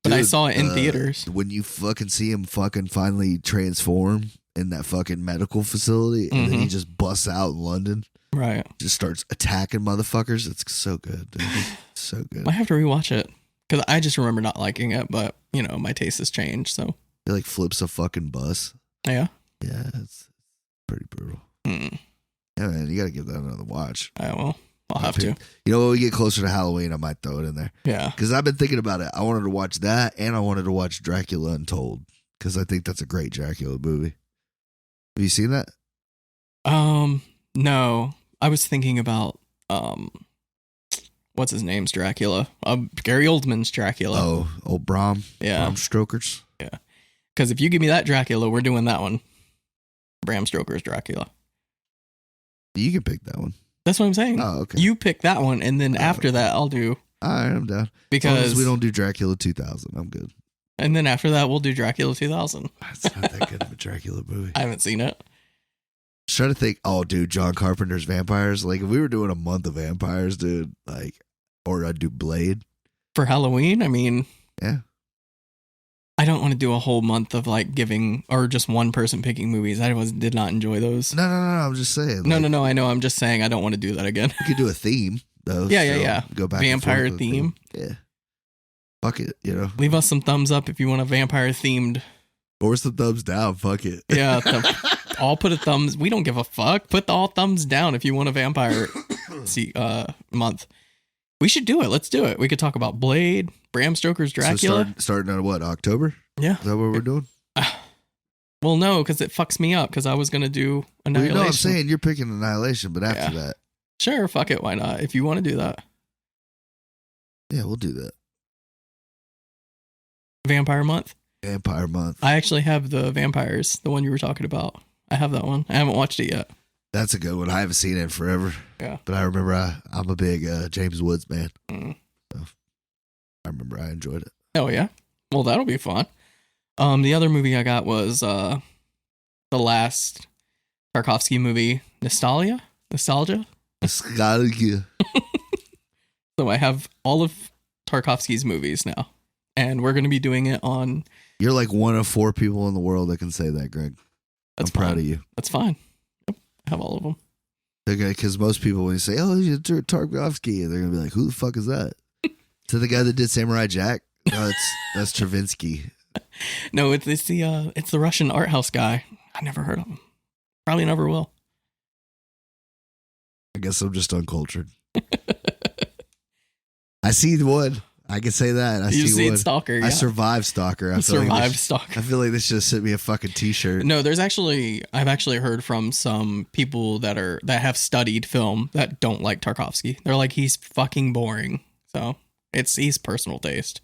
but I saw it in theaters. When you fucking see him fucking finally transform in that fucking medical facility, and then he just busts out in London, right? Just starts attacking motherfuckers. It's so good, dude. So good. I have to rewatch it because I just remember not liking it, but you know my taste has changed. So he like flips a fucking bus. Yeah. Yeah, it's pretty brutal. Mm. Yeah, man, you got to give that another watch. I'll have to. You know, when we get closer to Halloween, I might throw it in there. Yeah. Because I've been thinking about it. I wanted to watch that, and I wanted to watch Dracula Untold, because I think that's a great Dracula movie. Have you seen that? No. I was thinking about, what's his name's Dracula? Gary Oldman's Dracula. Oh, old Bram. Yeah. Bram Stoker's. Yeah. Because if you give me that Dracula, we're doing that one. Bram Stoker's Dracula. You can pick that one. That's what I'm saying. Oh, okay. You pick that one, and then after that, I'll do. All right, I'm down. Because as long as we don't do Dracula 2000, I'm good. And then after that, we'll do Dracula 2000. That's not that good of a Dracula movie. I haven't seen it. Just trying to think. Oh, dude, John Carpenter's vampires. Like, if we were doing a month of vampires, dude, like, or I'd do Blade for Halloween. I mean, yeah. I don't want to do a whole month of like giving or just one person picking movies. I did not enjoy those. No. I'm just saying. No. I know. I'm just saying I don't want to do that again. You could do a theme though. Yeah. Go back. Vampire theme. Yeah. Fuck it. You know. Leave us some thumbs up if you want a vampire themed. Or some thumbs down. Fuck it. Yeah. I'll put a thumbs. We don't give a fuck. Put all thumbs down if you want a vampire month. We should do it. Let's do it. We could talk about Blade, Bram Stoker's Dracula. So starting on what, October? Yeah. Is that what we're doing? Well, no, because it fucks me up because I was going to do Annihilation. Well, I'm saying you're picking Annihilation, but after that. Sure, fuck it. Why not? If you want to do that. Yeah, we'll do that. Vampire month? Vampire month. I actually have the vampires, the one you were talking about. I have that one. I haven't watched it yet. That's a good one. I haven't seen it in forever. Yeah. But I remember I'm a big James Woods man. So I remember I enjoyed it. Oh, yeah? Well, that'll be fun. The other movie I got was the last Tarkovsky movie, Nostalgia. Nostalgia. So I have all of Tarkovsky's movies now. And we're going to be doing it on... You're like one of 4 people in the world that can say that, Greg. I'm proud of you. That's fine. Yep. I have all of them. Okay, because most people, when you say, oh, you're Tarkovsky, they're going to be like, who the fuck is that? Is that the guy that did Samurai Jack? No, that's Stravinsky. No, it's the Russian art house guy. I never heard of him. Probably never will. I guess I'm just uncultured. I see one. I can say that. You've seen Stalker. Yeah. I survived Stalker. I Stalker. I feel like this should sent me a fucking t-shirt. No, I've actually heard from some people that have studied film that don't like Tarkovsky. They're like, he's fucking boring. So he's personal taste.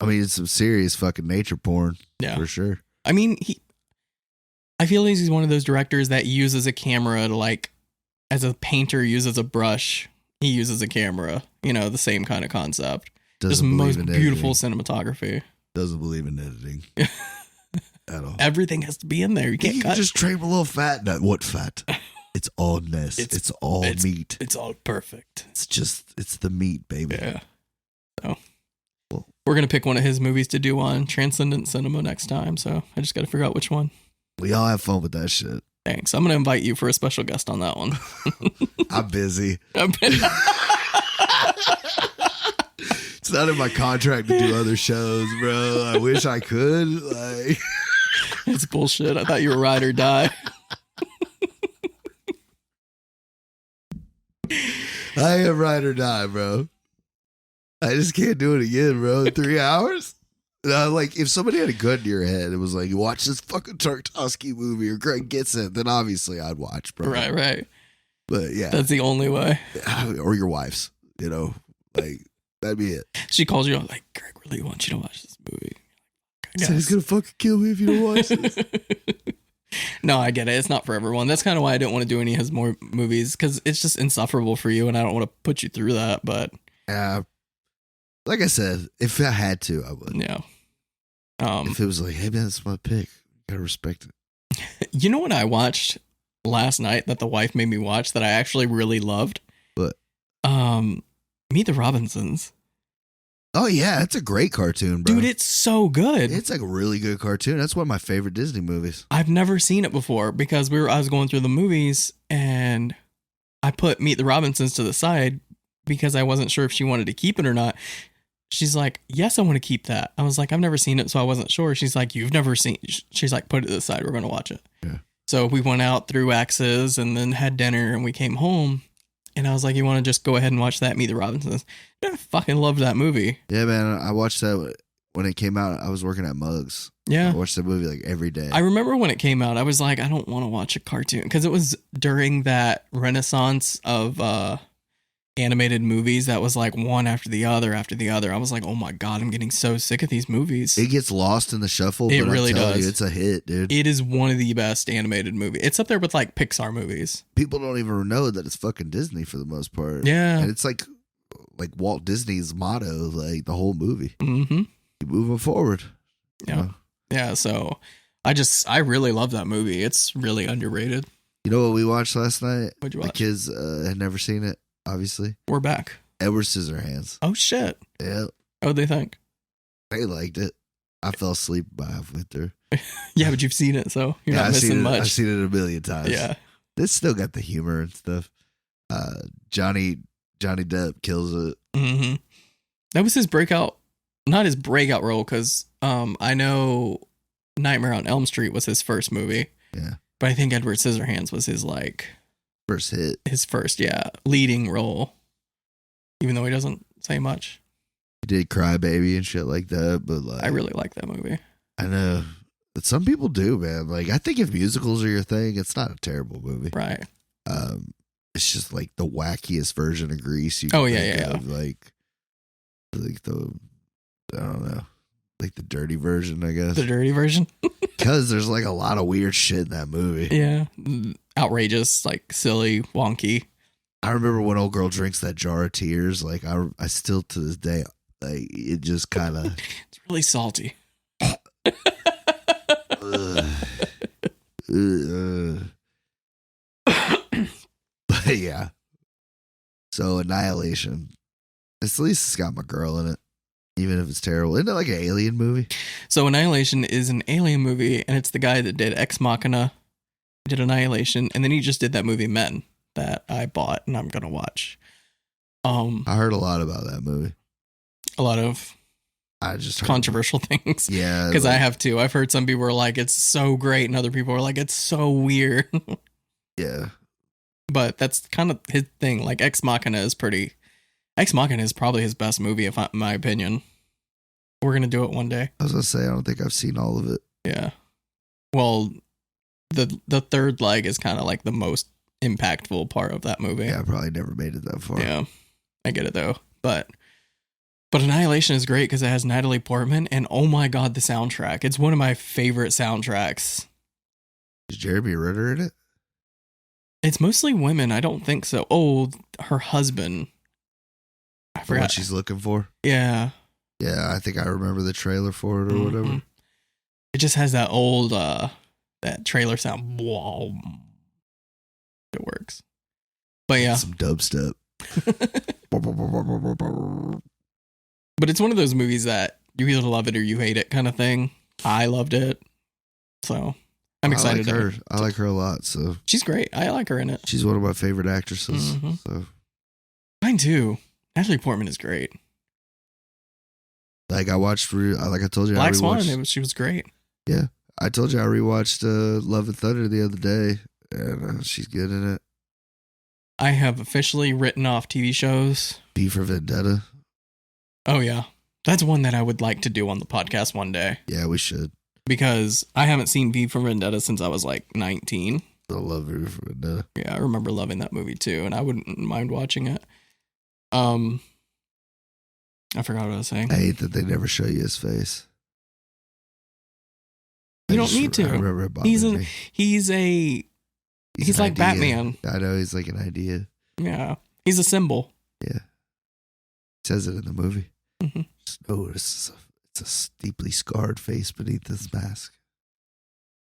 I mean, it's some serious fucking nature porn. Yeah, for sure. I mean, I feel like he's one of those directors that uses a camera to like, as a painter uses a brush, he uses a camera. You know, the same kind of concept. Just most beautiful cinematography. Doesn't believe in editing at all. Everything has to be in there. You can't cut. Just trim a little fat. What fat? It's all nest. It's all meat. It's all perfect. It's the meat, baby. Yeah. So we're gonna pick one of his movies to do on Transcendent Cinema next time. So I just got to figure out which one. We all have fun with that shit. Thanks. I'm gonna invite you for a special guest on that one. I'm busy. It's not in my contract to do other shows, bro. I wish I could. Like, it's bullshit. I thought you were ride or die. I am ride or die, bro. I just can't do it again, bro. 3 hours? Like, if somebody had a gun to your head, it was like, you watch this fucking Tarkovsky movie or Greg gets it, then obviously I'd watch, bro. Right. But yeah. That's the only way. Or your wife's, like, that'd be it. She calls you out like, Greg really wants you to watch this movie. So he's gonna fucking kill me if you don't watch this. No, I get it. It's not for everyone. That's kind of why I don't want to do any of his more movies, because it's just insufferable for you, and I don't want to put you through that. But like I said, if I had to, I would. Yeah. If it was like, hey man, that's my pick, you gotta respect it. You know what I watched last night that the wife made me watch that I actually really loved? What? Meet the Robinsons. Oh yeah, it's a great cartoon, bro. Dude, it's so good. It's like a really good cartoon. That's one of my favorite Disney movies. I've never seen it before because I was going through the movies and I put Meet the Robinsons to the side because I wasn't sure if she wanted to keep it or not. She's like, yes, I want to keep that. I was like, I've never seen it, so I wasn't sure. She's like, you've never seen. She's like, put it to the side. We're going to watch it. Yeah. So we went out through Axis and then had dinner and we came home. And I was like, you want to just go ahead and watch that, Meet the Robinsons? I fucking loved that movie. Yeah, man. I watched that when it came out. I was working at Muggs. Yeah. I watched that movie like every day. I remember when it came out, I was like, I don't want to watch a cartoon. Because it was during that renaissance of animated movies that was like one after the other after the other. I was like, oh my God, I'm getting so sick of these movies. It gets lost in the shuffle. It but really I'm telling does. you, it's a hit, dude. It is one of the best animated movies. It's up there with like Pixar movies. People don't even know that it's fucking Disney for the most part. Yeah. And it's like Walt Disney's motto, like the whole movie. Mm-hmm. Keep moving forward. Yeah. You know? Yeah. So I really love that movie. It's really underrated. You know what we watched last night? What'd you The watch? kids had never seen it, obviously. We're back. Edward Scissorhands. Oh shit. Yeah. What'd they think? They liked it. I fell asleep by halfway through. Yeah, but you've seen it, so you're not missing much. I've seen it a million times. Yeah. It's still got the humor and stuff. Johnny Depp kills it. Mm-hmm. That was his breakout, not his breakout role, because I know Nightmare on Elm Street was his first movie. Yeah. But I think Edward Scissorhands was his First hit. His first, leading role. Even though he doesn't say much. He did Cry Baby and shit like that, but like I really like that movie. I know. But some people do, man. Like I think if musicals are your thing, it's not a terrible movie. Right. It's just like the wackiest version of Grease you Oh, can yeah, think yeah. of. Like the I don't know. Like the dirty version, I guess. The dirty version? Because there's like a lot of weird shit in that movie. Yeah. Outrageous, like silly, wonky. I remember when old girl drinks that jar of tears. Like I still to this day, like it just kind of. It's really salty. But yeah. So Annihilation. At least it's got my girl in it. Even if it's terrible. Isn't it like an alien movie? So Annihilation is an alien movie, and it's the guy that did Ex Machina, did Annihilation, and then he just did that movie Men that I bought and I'm gonna watch. I heard a lot about that movie. A lot of I just heard controversial things. Yeah. Because I have too. I've heard some people are like, it's so great, and other people are like, it's so weird. Yeah. But that's kind of his thing. Like Ex Machina is probably his best movie, in my opinion. We're gonna do it one day. I was gonna say I don't think I've seen all of it. Yeah. Well, the third leg is kind of like the most impactful part of that movie. Yeah, I probably never made it that far. Yeah, I get it though. But Annihilation is great because it has Natalie Portman, and oh my God, the soundtrack. It's one of my favorite soundtracks. Is Jeremy Renner in it? It's mostly women. I don't think so. Oh, her husband. I For forgot. what she's looking for? Yeah. Yeah, I think I remember the trailer for it or Mhm. whatever. It just has that old that trailer sound. Whoa. It works. But yeah. Some dubstep. But it's one of those movies that you either love it or you hate it kind of thing. I loved it. So I'm excited. I like her. I like her a lot. So She's great. I like her in it. she's one of my favorite actresses. Mhm. So Mine too. Natalie Portman is great. like I watched, like I told you, Black I Swan, rewatched. she was great. I told you I rewatched Love and Thunder the other day, and she's good in it. I have officially written off TV shows. B for Vendetta. Oh yeah. That's one that I would like to do on the podcast one day. Yeah, we should. Because I haven't seen V for Vendetta since I was like 19. I love B for Vendetta. Yeah, I remember loving that movie too, and I wouldn't mind watching it. I forgot what I was saying. I hate that they never show you his face. You don't need to. I remember it He's bothered me. He's He's like an idea. Batman. I know he's like an idea. Yeah. He's a symbol. Yeah. Says it in the movie. Mhm. Just know it's It's a deeply scarred face beneath this mask.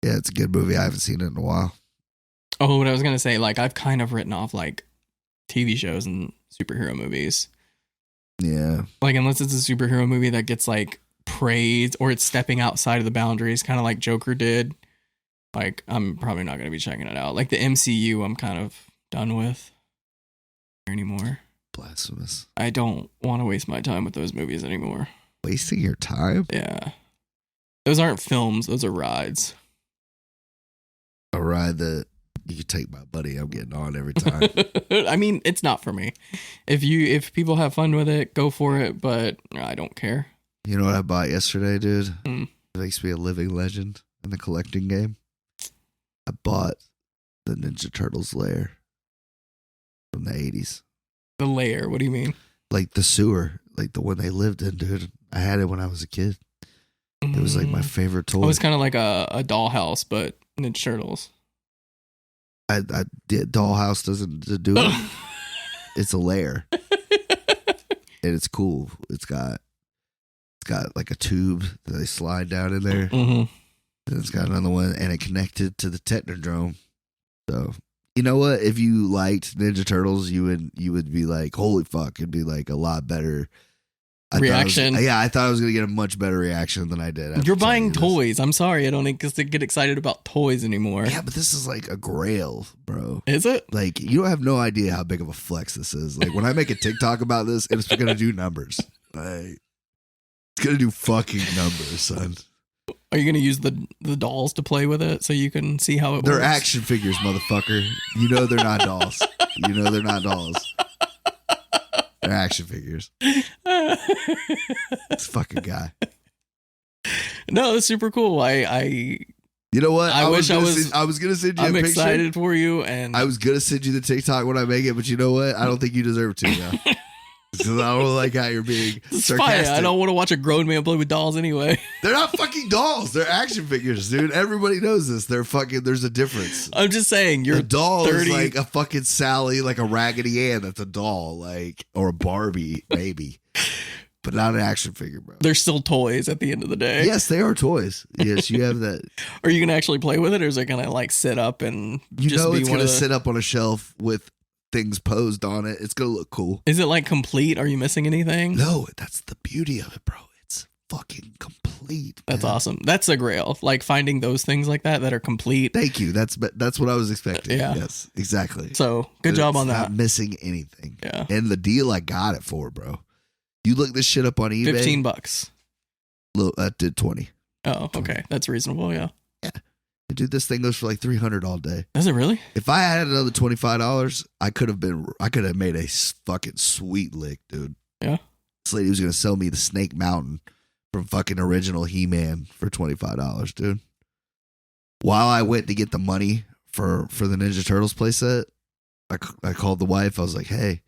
Yeah, it's a good movie. I haven't seen it in a while. Oh, what I was gonna say, like I've kind of written off like TV shows and superhero movies. Yeah. Like unless it's a superhero movie that gets like praised or it's stepping outside of the boundaries, kind of like Joker did. Like I'm probably not gonna be checking it out. Like the MCU, I'm kind of done with anymore. Blasphemous. I don't want to waste my time with those movies anymore. Wasting your time? Yeah. Those aren't films, those are rides. A ride that you could take my buddy. I'm getting on every time. I mean, it's not for me. If people have fun with it, go for it, but I don't care. You know what I bought yesterday, dude? Mm. It makes me a living legend in the collecting game. I bought the Ninja Turtles lair from the 80s. The lair, what do you mean? Like the sewer, like the one they lived in, dude. I had it when I was a kid. It was like my favorite toy. It was kind of like a dollhouse, but Ninja Turtles. I Dollhouse doesn't do it. It's a lair, and it's cool. It's got like a tube that they slide down in there, and it's got another one, and it connected to the Technodrome. So you know what? If you liked Ninja Turtles, you would be like, holy fuck! It'd be like a lot better. Reaction. I thought I was going to get a much better reaction than I did. You're buying toys. I'm sorry. I don't get excited about toys anymore. Yeah, but this is like a grail, bro. Is it? Like, you don't have no idea how big of a flex this is. Like, when I make a TikTok about this, it's going to do numbers. Like, it's going to do fucking numbers, son. Are you going to use the dolls to play with it so you can see how it works? They're action figures, motherfucker. You know they're not dolls. You know they're not dolls. They're action figures. This fucking guy. No, it's super cool. You know what? I was gonna send you a picture. I'm excited for you, and I was gonna send you the TikTok when I make it, but you know what? I don't think you deserve to now. Because I don't like how you're being sarcastic. Fine. I don't want to watch a grown man play with dolls anyway. They're not fucking dolls. They're action figures, dude. Everybody knows this. They're fucking. There's a difference. I'm just saying, you're a doll 30. is like a fucking Sally, like a Raggedy Ann. That's a doll, like, or a Barbie, maybe, but not an action figure, bro. They're still toys at the end of the day. Yes, they are toys. Yes, you have that. Are you gonna actually play with it, or is it gonna like sit up and you just know be it's gonna sit up on a shelf with things posed on it? It's gonna look cool. Is it like complete? Are you missing anything? No, that's the beauty of it, bro. It's fucking complete. That's awesome. That's a grail. Like finding those things like that are complete. Thank you. That's what I was expecting. Yeah. Yes, exactly. So good job on that. Not missing anything. Yeah. And the deal I got it for, bro. You look this shit up on eBay. $15. Look, that did 20. Oh, okay. That's reasonable. Yeah. Yeah. Dude, this thing goes for like $300 all day. Does it really? If I had another $25, I could have made a fucking sweet lick, dude. Yeah. This lady was gonna sell me the Snake Mountain from fucking original He-Man for $25, dude. While I went to get the money for the Ninja Turtles playset, I called the wife. I was like, hey,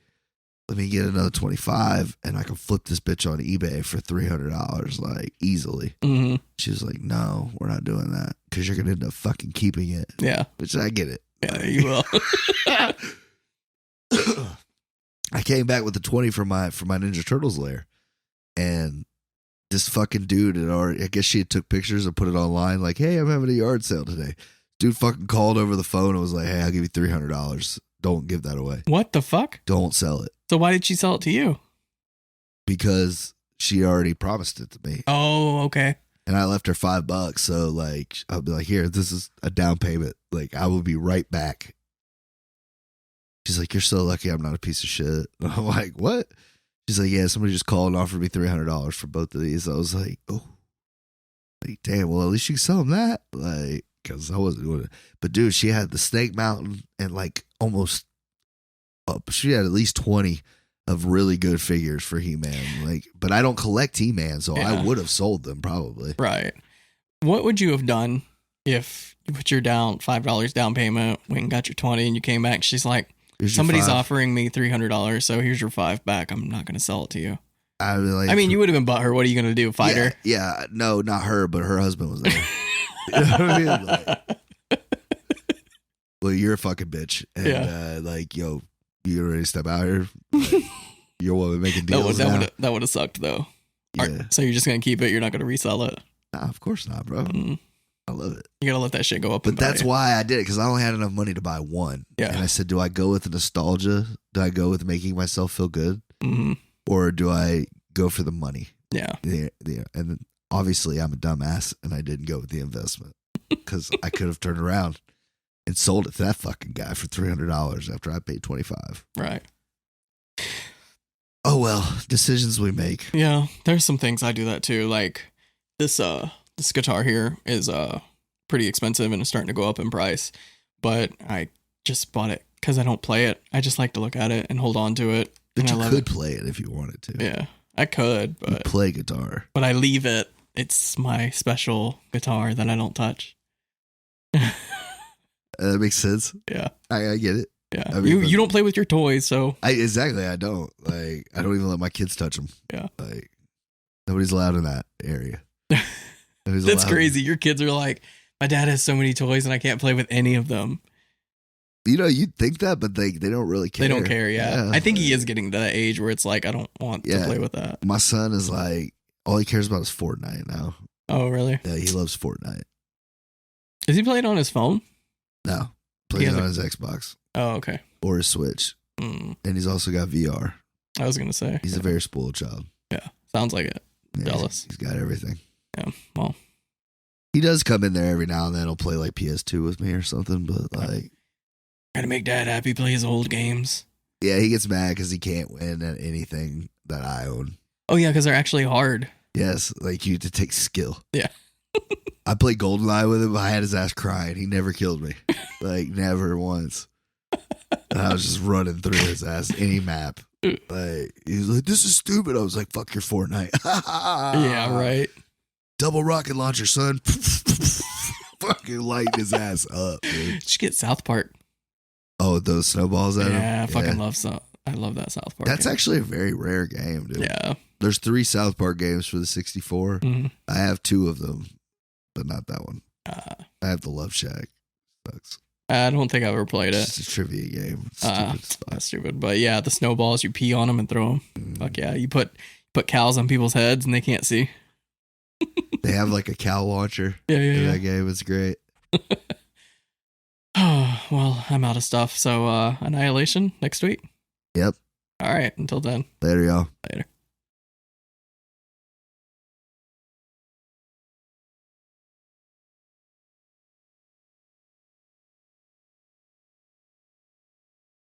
let me get another 25 and I can flip this bitch on eBay for $300, like easily. Mm-hmm. She was like, no, we're not doing that because you're going to end up fucking keeping it. Yeah. Which I get it. Yeah, you will. I came back with the 20 for my Ninja Turtles lair. And this fucking dude had already, I guess she had took pictures and put it online like, hey, I'm having a yard sale today. Dude fucking called over the phone and was like, hey, I'll give you $300. Don't give that away. What the fuck? Don't sell it. So why did she sell it to you? Because she already promised it to me. Oh, okay. And I left her $5. So like, I'll be like, here, this is a down payment. Like, I will be right back. She's like, you're so lucky I'm not a piece of shit. I'm like, what? She's like, yeah, somebody just called and offered me $300 for both of these. I was like, oh, like, damn, well, at least you can sell them that. Like, because I wasn't doing it. But dude, she had the Snake Mountain and like almost she had at least 20 of really good figures for He-Man. Like, but I don't collect He-Man, so Yeah. I would have sold them probably. Right. What would you have done if you put your $5 down payment, went and got your 20 and you came back? She's like, Here's your somebody's 5. offering me $300, so here's your $5 back. I'm not going to sell it to you. I mean, you would have been butthurt. What are you going to do? Fight her? Yeah, no, not her, but her husband was there. You know what I mean? Like, well, you're a fucking bitch. And like, yo, you ready to step out here? Like, you're what making deals now. That would have sucked though. Yeah. So you're just gonna keep it. You're not gonna resell it. Nah, of course not, bro. I love it. You gotta let that shit go up. But that's why I did it, because I only had enough money to buy one. Yeah. And I said, do I go with the nostalgia? Do I go with making myself feel good? Mm-hmm. Or do I go for the money? Yeah. And then obviously I'm a dumbass and I didn't go with the investment, because I could have turned around and sold it to that fucking guy for $300 after I paid $25. Right. Oh well, decisions we make. Yeah, there's some things I do that too. Like this guitar here is pretty expensive and it's starting to go up in price, but I just bought it because I don't play it. I just like to look at it and hold on to it. But you could play it if you wanted to. Yeah, I could, but you play guitar. But I leave it. It's my special guitar that I don't touch. That makes sense. Yeah, I get it. Yeah, I mean, you don't play with your toys, so exactly. I don't I don't even let my kids touch them. Yeah, like nobody's allowed in that area. That's crazy. Your kids are like, my dad has so many toys and I can't play with any of them. You know, you'd think that, but they don't really care. They don't care. Yeah, I think he is getting to that age where it's like, I don't want to play with that. My son is like, all he cares about is Fortnite now. Oh, really? Yeah, he loves Fortnite. Is he playing on his phone? No, plays it on his Xbox. Oh, okay. Or his Switch. And he's also got VR. I was gonna say he's a very spoiled child. Yeah, sounds like it. Yeah, jealous. He's got everything. Yeah, well, he does come in there every now and then. He'll play like PS2 with me or something, but like, trying to make dad happy, play his old games. Yeah, he gets mad because he can't win at anything that I own. Oh yeah, because they're actually hard. Yes, like you have to take skill. Yeah. I played GoldenEye with him. I had his ass crying. He never killed me. Like, never once. And I was just running through his ass, any map. Like, he was like, this is stupid. I was like, fuck your Fortnite. Yeah, right. Double rocket launcher, son. Fucking lighting his ass up, dude. Did you get South Park? Oh, those snowballs at him? Yeah, I fucking love I love that South Park That's game. actually a very rare game, dude. Yeah. There's 3 South Park games for the 64. Mm-hmm. I have 2 of them, but not that one. I have the Love Shack. Sucks. I don't think I've ever played it. It's just a trivia game. That's stupid. But yeah, the snowballs, you pee on them and throw them. Fuck yeah. You put cows on people's heads and they can't see. They have like a cow launcher in that game. It's great. Oh, well, I'm out of stuff. So Annihilation next week? Yep. All right. Until then. Later, y'all. Later.